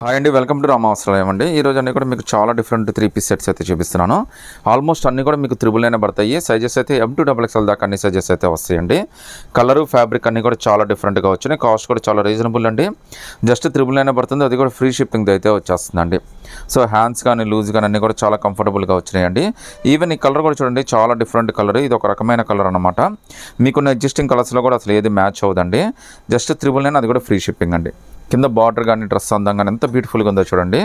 Hi అండి, welcome to రామావసరాలయం అండి. ఈరోజు అన్నీ కూడా మీకు చాలా డిఫరెంట్ 3 పీస్ సెట్స్ అయితే చూపిస్తున్నాను. ఆల్మోస్ట్ అన్నీ కూడా మీకు 999 పడతాయి. సైజెస్ అయితే M2XXL దాకా అన్ని సైజెస్ అయితే వస్తాయండి. కలరు ఫ్యాబ్రిక్ అన్నీ కూడా చాలా డిఫరెంట్గా వచ్చినాయి. కాస్ట్ కూడా చాలా రీజనబుల్ అండి. జస్ట్ 999 పడుతుంది, అది కూడా ఫ్రీ షిప్పింగ్ అయితే వచ్చేస్తుందండి. సో హ్యాండ్స్ కానీ లూజ్ కానీ అన్నీ కూడా చాలా కంఫర్టబుల్గా వచ్చినాయండి. ఈవెన్ ఈ కలర్ కూడా చూడండి, చాలా డిఫరెంట్ కలర్. ఇది ఒక రకమైన కలర్ అనమాట. మీకున్న ఎగ్జిస్టింగ్ కలర్స్లో కూడా అసలు ఏది మ్యాచ్ అవ్వదండి. జస్ట్ 999, అది కూడా ఫ్రీ షిప్పింగ్ అండి. కింద బార్డర్ కానీ డ్రెస్ అందం కానీ ఎంత బ్యూటిఫుల్గా ఉందో చూడండి.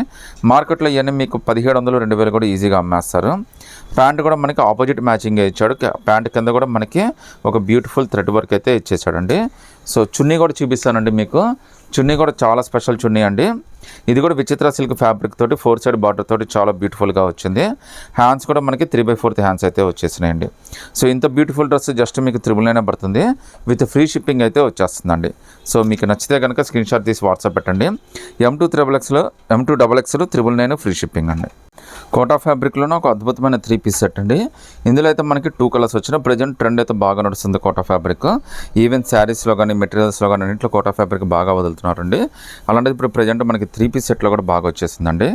మార్కెట్లో ఇవన్నీ మీకు 1700 2000 కూడా ఈజీగా అమ్మేస్తారు. ప్యాంట్ కూడా మనకి ఆపోజిట్ మ్యాచింగ్ ఇచ్చాడు. ప్యాంట్ కింద కూడా మనకి ఒక బ్యూటిఫుల్ థ్రెడ్ వర్క్ అయితే ఇచ్చేసాడండి. సో చున్నీ కూడా చూపిస్తానండి మీకు. చున్నీ కూడా చాలా స్పెషల్ చున్నీ అండి. ఇది కూడా విచిత్ర సిల్క్ ఫ్యాబ్రిక్ తోటి 4 సైడ్ బార్డర్ తోటి చాలా బ్యూటిఫుల్గా వచ్చింది. హ్యాండ్స్ కూడా మనకి 3/4 హ్యాండ్స్ అయితే వచ్చేసినాయండి. సో ఇంత బ్యూటిఫుల్ డ్రెస్ జస్ట్ మీకు 999 పడుతుంది, విత్ ఫ్రీ షిప్పింగ్ అయితే వచ్చేస్తుందండి. సో మీకు నచ్చితే కనుక స్క్రీన్ షాట్ తీసి వాట్సాప్ పెట్టండి. M2XXL 999 ఫ్రీ షిప్పింగ్ అండి. కోటా ఫ్యాబ్రిక్లోనే ఒక అద్భుతమైన 3 పీస్ సెట్ అండి. ఇందులో అయితే మనకి 2 కలర్స్ వచ్చిన ప్రజెంట్ ట్రెండ్ అయితే బాగా నడుస్తుంది కోటా ఫ్యాబ్రిక్. ఈవెన్ శారీస్లో కానీ మెటీరియల్స్లో కానీ అన్నింటిలో కోటా ఫ్యాబ్రిక్ బాగా వదులుతున్నారండి. అలాంటిది ఇప్పుడు ప్రజెంట్ మనకి 3 పీస్ సెట్లో కూడా బాగా వచ్చేసిందండి.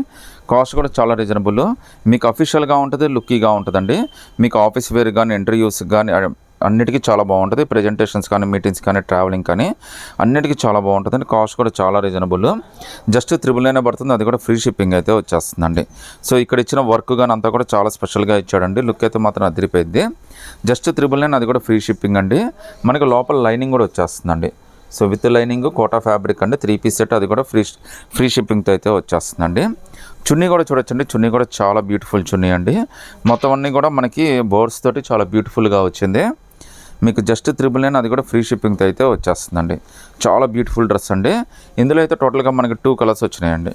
కాస్ట్ కూడా చాలా రీజనబుల్. మీకు అఫీషియల్గా ఉంటుంది, లుక్కీగా ఉంటుందండి. మీకు ఆఫీస్ వేర్ కానీ ఇంటర్వ్యూస్ కానీ అన్నిటికీ చాలా బాగుంటుంది. ప్రజెంటేషన్స్ కానీ మీటింగ్స్ కానీ ట్రావెలింగ్ కానీ అన్నిటికీ చాలా బాగుంటుందండి. కాస్ట్ కూడా చాలా రీజనబుల్. జస్ట్ 999 పడుతుంది, అది కూడా ఫ్రీ షిప్పింగ్ అయితే వచ్చేస్తుందండి. సో ఇక్కడ ఇచ్చిన వర్క్ కానీ అంతా కూడా చాలా స్పెషల్గా ఇచ్చాడండి. లుక్ అయితే మాత్రం అదిరిపోయింది. జస్ట్ 999, అది కూడా ఫ్రీ షిప్పింగ్ అండి. మనకి లోపల లైనింగ్ కూడా వచ్చేస్తుందండి. So with lining Kota fabric అండి. 3 పీస్ సెట్, అది కూడా ఫ్రీ షిప్పింగ్తో అయితే వచ్చేస్తుందండి. చున్నీ కూడా చూడొచ్చండి. చున్నీ కూడా చాలా బ్యూటిఫుల్ చున్నీ అండి. మొత్తం అన్నీ కూడా మనకి బోర్డ్స్ తోటి చాలా బ్యూటిఫుల్గా వచ్చింది. మీకు జస్ట్ 999, అది కూడా ఫ్రీ షిప్పింగ్తో అయితే వచ్చేస్తుందండి. చాలా బ్యూటిఫుల్ డ్రెస్ అండి. ఇందులో అయితే టోటల్గా మనకి 2 కలర్స్ వచ్చినాయండి.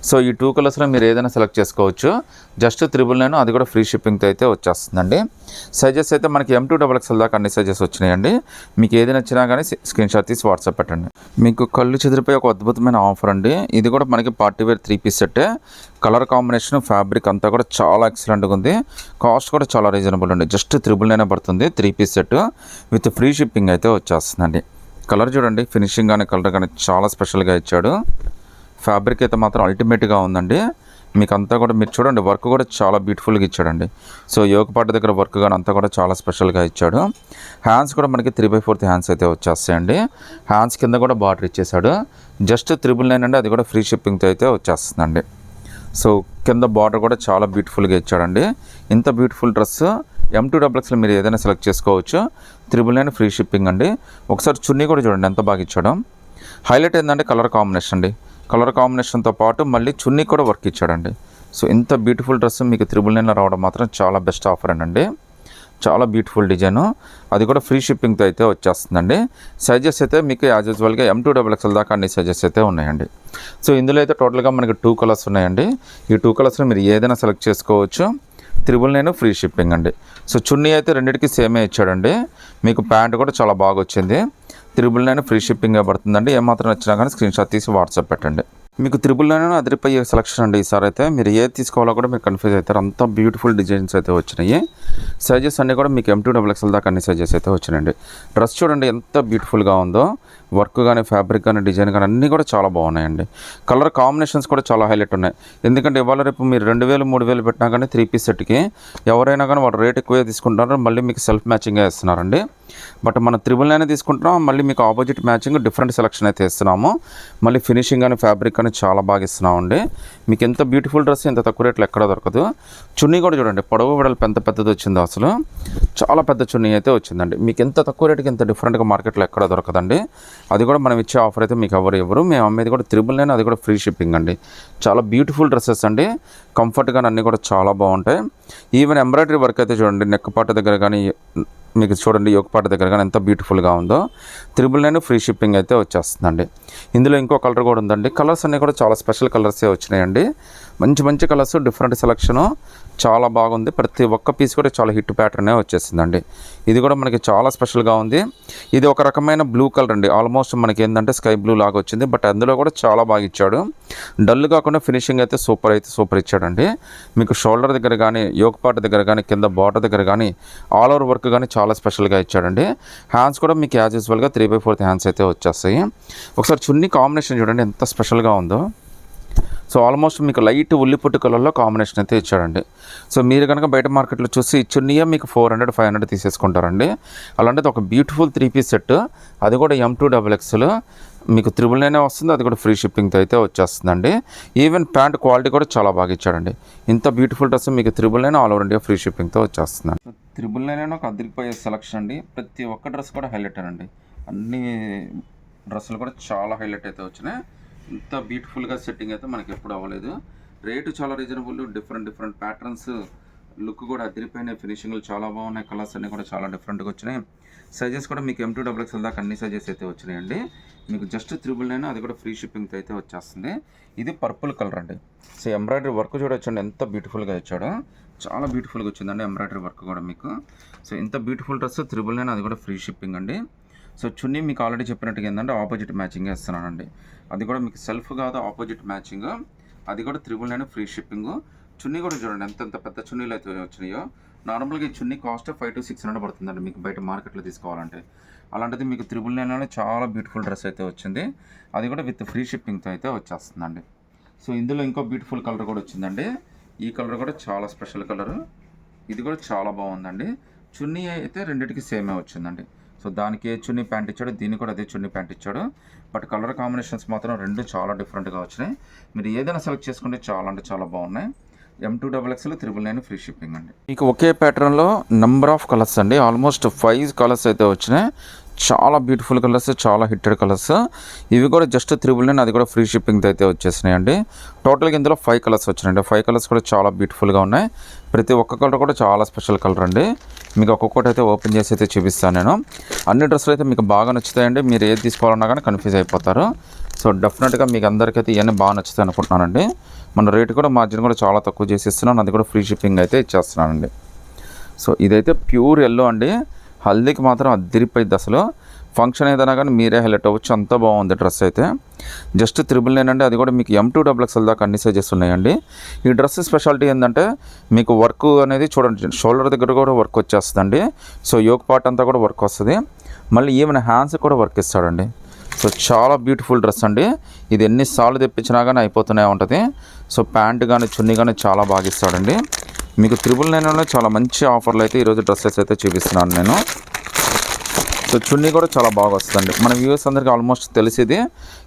సో ఈ 2 కలర్స్లో మీరు ఏదైనా సెలెక్ట్ చేసుకోవచ్చు. జస్ట్ 999, అది కూడా ఫ్రీ షిప్పింగ్తో అయితే వచ్చేస్తుందండి. సైజెస్ అయితే మనకి M2XXL దాకా అన్ని సైజెస్ వచ్చినాయండి. మీకు ఏది నచ్చినా కానీ స్క్రీన్ షాట్ తీసి వాట్సాప్ పెట్టండి. మీకు కళ్ళు చెదిరిపోయి ఒక అద్భుతమైన ఆఫర్ అండి. ఇది కూడా మనకి పార్టీ వేర్ 3 పీస్ సెట్టే. కలర్ కాంబినేషన్ ఫ్యాబ్రిక్ అంతా కూడా చాలా ఎక్సలెంట్గా ఉంది. కాస్ట్ కూడా చాలా రీజనబుల్ అండి. జస్ట్ 999 పడుతుంది, 3 piece set with free shipping అయితే వచ్చేస్తుందండి. కలర్ చూడండి, ఫినిషింగ్ కానీ కలర్ కానీ చాలా స్పెషల్గా ఇచ్చాడు. ఫ్యాబ్రిక్ అయితే మాత్రం అల్టిమేట్గా ఉందండి. మీకు అంతా కూడా మీరు చూడండి, వర్క్ కూడా చాలా బ్యూటిఫుల్గా ఇచ్చాడండి. సో యోగపాట దగ్గర వర్క్ కానీ అంతా కూడా చాలా స్పెషల్గా ఇచ్చాడు. హ్యాండ్స్ కూడా మనకి 3/4 హ్యాండ్స్ అయితే వచ్చేస్తాయండి. హ్యాండ్స్ కింద కూడా బార్డర్ ఇచ్చేసాడు. జస్ట్ 999 అండి, అది కూడా ఫ్రీ షిప్పింగ్తో అయితే వచ్చేస్తుందండి. సో కింద బార్డర్ కూడా చాలా బ్యూటిఫుల్గా ఇచ్చాడండి. ఇంత బ్యూటిఫుల్ డ్రెస్ M2XXL మీరు ఏదైనా సెలెక్ట్ చేసుకోవచ్చు. 999 ఫ్రీ షిప్పింగ్ అండి. ఒకసారి చున్నీ కూడా చూడండి ఎంత బాగా ఇచ్చాడు. హైలైట్ ఏంటంటే కలర్ కాంబినేషన్ అండి. కలర్ కాంబినేషన్తో పాటు మళ్ళీ చున్నీ కూడా వర్క్ ఇచ్చాడండి. సో ఇంత బ్యూటిఫుల్ డ్రెస్ మీకు 999 రావడం మాత్రం చాలా బెస్ట్ ఆఫర్ అండి. చాలా బ్యూటిఫుల్ డిజైను, అది కూడా ఫ్రీ షిప్పింగ్తో అయితే వచ్చేస్తుందండి. సైజెస్ అయితే మీకు యాజ్ యూజువల్గా M2XXL దాకా అన్ని సైజెస్ అయితే ఉన్నాయండి. సో ఇందులో అయితే టోటల్గా మనకి 2 కలర్స్ ఉన్నాయండి. ఈ 2 కలర్స్లో మీరు ఏదైనా సెలెక్ట్ చేసుకోవచ్చు. 999 ఫ్రీ షిప్పింగ్ అండి. సో చున్నీ అయితే రెండింటికి సేమే ఇచ్చాడండి. మీకు ప్యాంట్ కూడా చాలా బాగా వచ్చింది. 999 ఫ్రీ షిప్పింగ్ పడుతుందండి. ఏమాత్రం వచ్చినా కానీ స్క్రీన్ షాట్ తీసి వాట్సాప్ పెట్టండి. మీకు 999 అదిరిపోయే సెలక్షన్ అండి. ఈసారి అయితే మీరు ఏది తీసుకోవాలో కూడా మీరు కన్ఫ్యూజ్ అవుతారు. అంత బ్యూటిఫుల్ డిజైన్స్ అయితే వచ్చినాయి. సైజెస్ అన్నీ కూడా మీకు M2XXL దాకా అన్ని సైజెస్ అయితే వచ్చినాయండి. డ్రెస్ చూడండి ఎంత బ్యూటిఫుల్గా ఉందో. వర్క్ కానీ ఫ్యాబ్రిక్ కానీ డిజైన్ కానీ అన్నీ కూడా చాలా బాగున్నాయండి. కలర్ కాంబినేషన్స్ కూడా చాలా హైలైట్ ఉన్నాయి. ఎందుకంటే ఇవాళ రేపు మీరు 2000 3000 పెట్టినా కానీ 3 పీస్ సెట్కి ఎవరైనా కానీ వాళ్ళు రేట్ ఎక్కువే తీసుకుంటారు. మళ్ళీ మీకు సెల్ఫ్ మ్యాచింగ్గా ఇస్తున్నారండి. బట్ మనం 999 తీసుకుంటున్నాం, మళ్ళీ మీకు ఆపోజిట్ మ్యాచింగ్ డిఫరెంట్ సెలక్షన్ అయితే ఇస్తున్నాము. మళ్ళీ ఫినిషింగ్ కానీ ఫ్యాబ్రిక్ కానీ చాలా బాగా ఇస్తున్నామండి. మీకు ఎంత బ్యూటిఫుల్ డ్రెస్ ఎంత తక్కువ రేట్లో ఎక్కడ దొరకదు. చున్నీ కూడా చూడండి, పొడవు వెడల్పు ఎంత పెద్దది వచ్చిందో, అసలు చాలా పెద్ద చున్నీ అయితే వచ్చిందండి. మీకు ఎంత తక్కువ రేటుకి ఎంత డిఫరెంట్గా మార్కెట్లో ఎక్కడ దొరకదండి. అది కూడా మనం ఇచ్చే ఆఫర్ అయితే మీకు ఎవరు మేము అమ్మేది కూడా 999, అది కూడా ఫ్రీ షిప్పింగ్ అండి. చాలా బ్యూటిఫుల్ డ్రెస్సెస్ అండి. కంఫర్ట్గా అన్నీ కూడా చాలా బాగుంటాయి. ఈవెన్ ఎంబ్రాయిడరీ వర్క్ అయితే చూడండి, నెక్ పార్ట్ దగ్గర కానీ మీకు చూడండి యోగపాట దగ్గర కానీ ఎంత బ్యూటిఫుల్గా ఉందో. 999 ఫ్రీ షిప్పింగ్ అయితే వచ్చేస్తుందండి. ఇందులో ఇంకో కలర్ కూడా ఉందండి. కలర్స్ అన్నీ కూడా చాలా స్పెషల్ కలర్సే వచ్చినాయండి. మంచి కలర్స్, డిఫరెంట్ సెలక్షను చాలా బాగుంది. ప్రతి ఒక్క పీస్ కూడా చాలా హిట్ ప్యాటర్నే వచ్చేసిందండి. ఇది కూడా మనకి చాలా స్పెషల్గా ఉంది. ఇది ఒక రకమైన బ్లూ కలర్ అండి. ఆల్మోస్ట్ మనకి ఏంటంటే స్కై బ్లూ లాగా వచ్చింది. బట్ అందులో కూడా చాలా బాగా ఇచ్చాడు. డల్ కాకుండా ఫినిషింగ్ అయితే సూపర్ ఇచ్చాడండి. మీకు షోల్డర్ దగ్గర కానీ యోగపాట దగ్గర కానీ కింద బార్డర్ దగ్గర కానీ ఆల్ ఓవర్ వర్క్ కానీ చాలా స్పెషల్గా ఇచ్చాడండి. హ్యాండ్స్ కూడా మీకు యాజ్ యూజువల్గా 3/4 హ్యాండ్స్ అయితే వచ్చేస్తాయి. ఒకసారి చున్నీ కాంబినేషన్ చూడండి ఎంత స్పెషల్గా ఉందో. సో ఆల్మోస్ట్ మీకు లైట్ ఉల్లిపొట్టు కలర్లో కాంబినేషన్ అయితే ఇచ్చాడండి. సో మీరు కనుక బయట మార్కెట్లో చూసి ఈ చున్నీయే మీకు 400-500 తీసేసుకుంటారండి. అలాంటిది ఒక బ్యూటిఫుల్ 3 పీస్ సెట్, అది కూడా M2XXL మీకు 999 వస్తుంది. అది కూడా ఫ్రీ షిప్పింగ్తో అయితే వచ్చేస్తుందండి. ఈవెన్ ప్యాంట్ క్వాలిటీ కూడా చాలా బాగా ఇచ్చాడండి. ఇంత బ్యూటిఫుల్ డ్రెస్ మీకు 999 ఆల్ ఓవర్ ఇండియా ఫ్రీ షిప్పింగ్తో వచ్చేస్తుందండి. 999 ఒక అదిరిపోయే సెలక్షన్ అండి. ప్రతి ఒక్క డ్రెస్ కూడా హైలైట్ అండి. అన్ని డ్రెస్సులు కూడా చాలా హైలైట్ అయితే వచ్చినాయి. ఇంత బ్యూటిఫుల్గా సెట్టింగ్ అయితే మనకి ఎప్పుడు అవ్వలేదు. రేటు చాలా రీజనబుల్, డిఫరెంట్ ప్యాటర్న్స్, లుక్ కూడా అదిరిపోయినాయి. ఫినిషింగ్లు చాలా బాగున్నాయి. కలర్స్ అన్నీ కూడా చాలా డిఫరెంట్గా వచ్చినాయి. సైజెస్ కూడా మీకు M2XXL దాకా అన్ని సైజెస్ అయితే వచ్చినాయండి. మీకు జస్ట్ 999, అది కూడా ఫ్రీ షిప్పింగ్తో అయితే వచ్చేస్తుంది. ఇది పర్పుల్ కలర్ అండి. సో ఎంబ్రాయిడరీ వర్క్ చూడొచ్చండి ఎంత బ్యూటిఫుల్గా ఇచ్చాడో. చాలా బ్యూటిఫుల్గా వచ్చిందండి ఎంబ్రాయిడరీ వర్క్ కూడా మీకు. సో ఇంత బ్యూటిఫుల్ డ్రెస్ 999, అది కూడా ఫ్రీ షిప్పింగ్ అండి. సో చున్నీ మీకు ఆల్రెడీ చెప్పినట్టుగా ఏంటంటే ఆపోజిట్ మ్యాచింగ్ వేస్తున్నానండి. అది కూడా మీకు సెల్ఫ్ కాదు, ఆపోజిట్ మ్యాచింగ్. అది కూడా 999 ఫ్రీ షిప్పింగ్. చున్నీ కూడా చూడండి ఎంత పెద్ద చున్నీలు అయితే వచ్చినాయో. నార్మల్గా ఈ చున్నీ కాస్ట్ 500-600 పడుతుందండి మీకు బయట మార్కెట్లో తీసుకోవాలంటే. అలాంటిది మీకు 999 చాలా బ్యూటిఫుల్ డ్రెస్ అయితే వచ్చింది. అది కూడా విత్ ఫ్రీ షిప్పింగ్తో అయితే వచ్చేస్తుందండి. సో ఇందులో ఇంకో బ్యూటిఫుల్ కలర్ కూడా వచ్చిందండి. ఈ కలర్ కూడా చాలా స్పెషల్ కలర్. ఇది కూడా చాలా బాగుందండి. చున్నీ అయితే రెండింటికి సేమే వచ్చిందండి. సో దానికి ఏ చున్నీ ప్యాంట్ ఇచ్చాడు, దీనికి కూడా అదే చున్నీ ప్యాంట్ ఇచ్చాడు. బట్ కలర్ కాంబినేషన్స్ మాత్రం రెండు చాలా డిఫరెంట్గా వచ్చినాయి. మీరు ఏదైనా సెలెక్ట్ చేసుకుంటే చాలా అంటే చాలా బాగున్నాయి. M2XXL 999 ఫ్రీ షిప్పింగ్ అండి. మీకు ఒకే ప్యాటర్న్లో నెంబర్ ఆఫ్ కలర్స్ అండి. ఆల్మోస్ట్ 5 కలర్స్ అయితే వచ్చినాయి. చాలా బ్యూటిఫుల్ కలర్స్, చాలా హిట్టెడ్ కలర్స్. ఇవి కూడా జస్ట్ 999, అది కూడా ఫ్రీ షిప్పింగ్తో అయితే వచ్చేసినాయి అండి. టోటల్గా ఇందులో 5 కలర్స్ వచ్చినాయండి. 5 కలర్స్ కూడా చాలా బ్యూటిఫుల్గా ఉన్నాయి. ప్రతి ఒక్క కలర్ కూడా చాలా స్పెషల్ కలర్ అండి. మీకు ఒక్కొక్కటి అయితే ఓపెన్ చేసి అయితే చూపిస్తాను నేను. అన్ని డ్రెస్సులు అయితే మీకు బాగా నచ్చుతాయండి. మీరు ఏది తీసుకోవాలన్నా కానీ కన్ఫ్యూజ్ అయిపోతారు. సో డెఫినెట్గా మీకు అందరికైతే ఇవన్నీ బాగా నచ్చుతాయి అనుకుంటున్నానండి. మన రేటు కూడా మార్జిన్ కూడా చాలా తక్కువ చేసి ఇస్తున్నాను. అది కూడా ఫ్రీ షిప్పింగ్ అయితే ఇచ్చేస్తున్నానండి. సో ఇదైతే ప్యూర్ ఎల్లో అండి. హల్దీకి మాత్రం అదిరిపోయింది అసలు. ఫంక్షన్ ఏదైనా కానీ మీరే హైలైట్ అవ్వచ్చు, అంత బాగుంది డ్రెస్ అయితే. జస్ట్ 999 అండి. అది కూడా మీకు M2XXL దాకా అన్ని సైజెస్ ఉన్నాయండి. ఈ డ్రెస్ స్పెషాలిటీ ఏంటంటే మీకు వర్క్ అనేది చూడండి, షోల్డర్ దగ్గర కూడా వర్క్ వచ్చేస్తుందండి. సో యోక్ పార్ట్ అంతా కూడా వర్క్ వస్తుంది. మళ్ళీ ఈవెన్ హ్యాండ్స్ కూడా వర్క్ ఇస్తాడండి. సో చాలా బ్యూటిఫుల్ డ్రెస్ అండి. ఇది ఎన్నిసార్లు తెప్పించినా కానీ అయిపోతూనే ఉంటుంది. సో ప్యాంట్ కానీ చున్నీ కానీ చాలా బాగా ఇస్తాడండి. మీకు 999లో చాలా మంచి ఆఫర్లు అయితే ఈరోజు డ్రెస్సెస్ అయితే చూపిస్తున్నాను నేను. సో చున్నీ కూడా చాలా బాగా వస్తుందండి. మన వ్యూవర్స్ అందరికీ ఆల్మోస్ట్ తెలిసేది,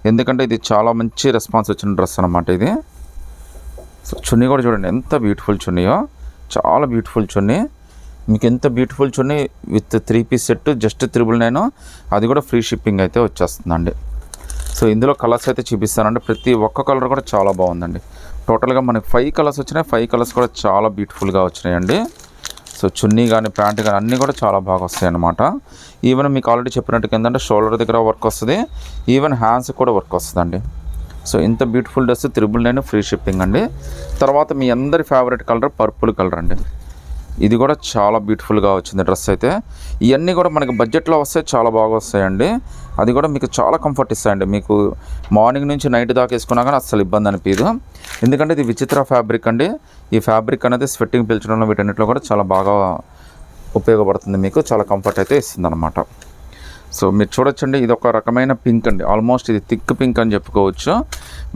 ఎందుకంటే ఇది చాలా మంచి రెస్పాన్స్ వచ్చిన డ్రెస్ అనమాట ఇది. సో చున్నీ కూడా చూడండి ఎంత బ్యూటిఫుల్ చున్నీయో. చాలా బ్యూటిఫుల్ చున్నీ. మీకు ఎంత beautiful chunni with 3 piece set just 999, అది కూడా ఫ్రీ షిప్పింగ్ అయితే వచ్చేస్తుందండి. సో ఇందులో కలర్స్ అయితే చూపిస్తానండి. ప్రతి ఒక్క కలర్ కూడా చాలా బాగుందండి. టోటల్గా మనకి 5 కలర్స్ వచ్చినాయి. 5 కలర్స్ కూడా చాలా బ్యూటిఫుల్గా వచ్చినాయండి. సో చున్నీ కానీ ప్యాంట్ కానీ అన్నీ కూడా చాలా బాగా వస్తాయి అన్నమాట. ఈవెన్ మీకు ఆల్రెడీ చెప్పినట్టు ఏంటంటే షోల్డర్ దగ్గర వర్క్ వస్తుంది, ఈవెన్ హ్యాండ్స్ కూడా వర్క్ వస్తుందండి. సో ఇంత బ్యూటిఫుల్ డ్రెస్ 999 ఫ్రీ షిప్పింగ్ అండి. తర్వాత మీ అందరి ఫేవరెట్ కలర్ పర్పుల్ కలర్ అండి. ఇది కూడా చాలా బ్యూటిఫుల్గా వచ్చింది డ్రెస్ అయితే. ఇవన్నీ కూడా మనకి బడ్జెట్లో వస్తే చాలా బాగా వస్తాయండి. అది కూడా మీకు చాలా కంఫర్ట్ ఇస్తాయండి. మీకు మార్నింగ్ నుంచి నైట్ దాకా వేసుకున్నా కానీ అస్సలు ఇబ్బంది అనిపించదు. ఎందుకంటే ఇది విచిత్ర ఫ్యాబ్రిక్ అండి. ఈ ఫ్యాబ్రిక్ అనేది స్వెట్టింగ్ పీల్చడంలో వీటన్నిటిలో కూడా చాలా బాగా ఉపయోగపడుతుంది. మీకు చాలా కంఫర్ట్ అయితే ఇస్తుంది అనమాట. సో మీరు చూడొచ్చండి, ఇది ఒక రకమైన పింక్ అండి. ఆల్మోస్ట్ ఇది థిక్ పింక్ అని చెప్పుకోవచ్చు.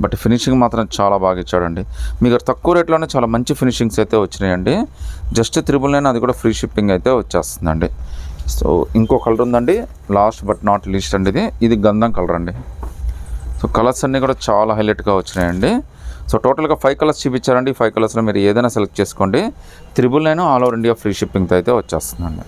బట్ ఫినిషింగ్ మాత్రం చాలా బాగా ఇచ్చాడండి. మీకు తక్కువ రేట్లోనే చాలా మంచి ఫినిషింగ్స్ అయితే వచ్చినాయండి. జస్ట్ 999, అది కూడా ఫ్రీ షిప్పింగ్ అయితే వచ్చేస్తుందండి. సో ఇంకో కలర్ ఉందండి, లాస్ట్ బట్ నాట్ లీస్ట్ అండి. ఇది గంధం కలర్ అండి. సో కలర్స్ అన్నీ కూడా చాలా హైలైట్గా వచ్చినాయండి. సో టోటల్గా 5 కలర్స్ చూపించారండి. 5 కలర్స్లో మీరు ఏదైనా సెలెక్ట్ చేసుకోండి. 999 ఆల్ ఓవర్ ఇండియా ఫ్రీ షిప్పింగ్తో అయితే వచ్చేస్తుందండి.